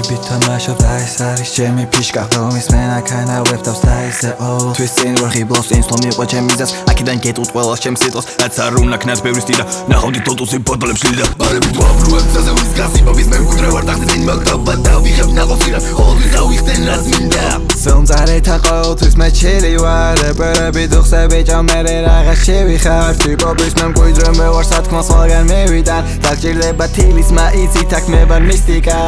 Baby თამაშობ და ეს არის ჩემი ფიშკა რომის მენაქანა ვებდავს და ესე თვის წინ ვარ ხიბლავს წინს რომ მიყვე ჩემი ძას აქედან გეტყვით ყველას ჩემს სიტყვას რაც არ უნდა ქნას ბევრი სტილა ნახავდი ტოტუსი ბოდლებს ლიდა არები თუ აბლუებს ზაზევის გასიბობის მე მკვიდრე ვარ ტახტი წინ მაგდაბა და ვიღებ ნაყოფსირა ყოველთვის ავიხდენ რაც მინდა სულმწარეთან ყოველთვის მე ჩილი ვარ რეპერები თუ ხსები ჭამერე რაღაც შევიხარ ტიპობის მე მკვიდრე მე ვარ სათქმელს ყველგან მივიდან დაგჭირდება თილის მაიცით აქ მე ვარ მისტიკა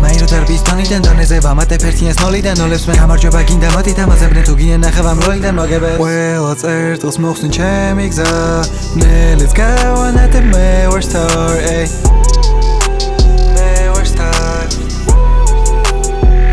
Mairo darbi stonidan doneze vamate pertines nolidan nolებს მე გამარჯობა გინდა მოდი დამაზებნე თუ გინდა ნახევამ როიდან მოგებე ყველა წერტილს მოხსნი ჩემი გზა ნელიც გავანათე მე ვარ star ey მე ვარ star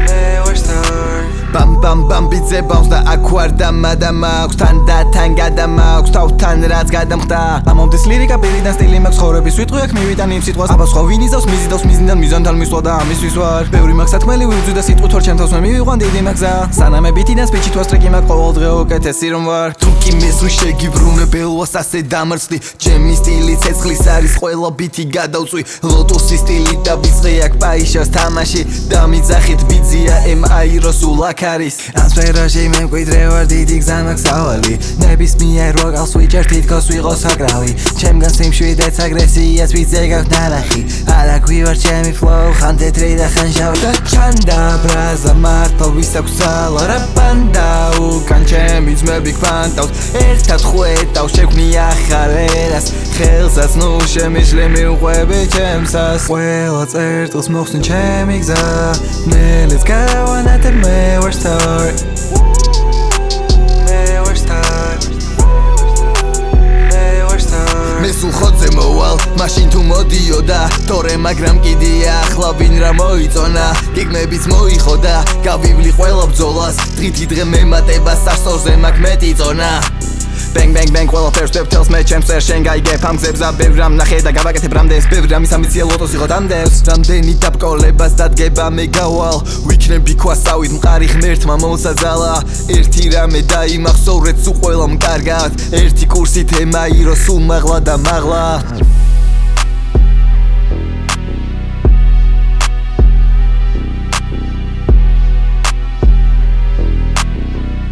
მე ვარ star bam bam bam bize bounce და აქ ვარ და მაქვს თან და თან გადამაქვს თავთან რაც გადამხდა ამომდის ლირიკა პირიდან სტილი მაქვს ხორების სიტყვი აქ მივიტან იმ სიტყვას აბა სხვა ვინ იზავს მიზიდავს მიზნიდან მიზანთან მისვლა და ამისთვის ვარ ბევრი მაქვს სათქმელი ვიძვი და სიტყვით თორ ჩემთავს მე მივიყვან დიდი მაგზა სანამე ბიტიდან სპიჩი თვას ტრეკი მაქვს ყოველ დღე უკეთესი რომ ვარ თუ კი მესვი შეგიბრუნე ბელვას ასე დამარცხდი ჩემი სტილი ცეცხლის არის ყველა ბიტი გადავწვი ლოტოსის სტილი და ვიწყე აქ პაიშას თამაში და მიძახით ბიძია MI-რო სულ აქ არის ასფერაში მე მკვიდრე ვარ დიდი გზა მაქვს ავალი ნებისმიერ ვოკალს ვიჭერ თითქოს ვიყო საკრავი ჩემგან სიმშვიდეც აგრესიას ვიძე გაქვს ნანახი არა გვივარ ჩემი flow ხან თეთრი და ხან შავი და ჩანდა ბრაზა მართალ ვის აქვს ძალა რა პანდა უკან ჩემი ძმები გვფანტავს ერთად ხვეტავს შექმნი ახალ ერას ხელსაც ნუ შემიძლი მივყვები ჩემსას ყველა წერტილს მოხსნი ჩემი გზა ნელიც გავანათე მე ვარ star მე სულ ხოძე მოვალ მაშინ თუ მოდიოდა თორე მაგრამ კიდია ახლა ვინ რა მოიწონა გიგმებიც მოიხოდა გავივლი ყველა ბრძოლას დღითი დღე მემატებას სასწორზე მაქვს მეტი წონა Bang bang bang ყველაფერს ვთელს მე ჩემს წერ შენ გაიგებ ამ გზებს და ბევრ რამ ნახე და გავაკეთებ რამდენს ბევრ რამის ამბიცია ლოტოს იყო დამდევს რამდენი დაბკოლებას დადგება მე გავალ ვიქნები ქვასავით მყარი ღმერთმა მოსაძალა ერთი რამე დაიმახსოვრეთ სულ ყველამ კარგად ერთი კურსით MI-რო სულ მაღლა და მაღლა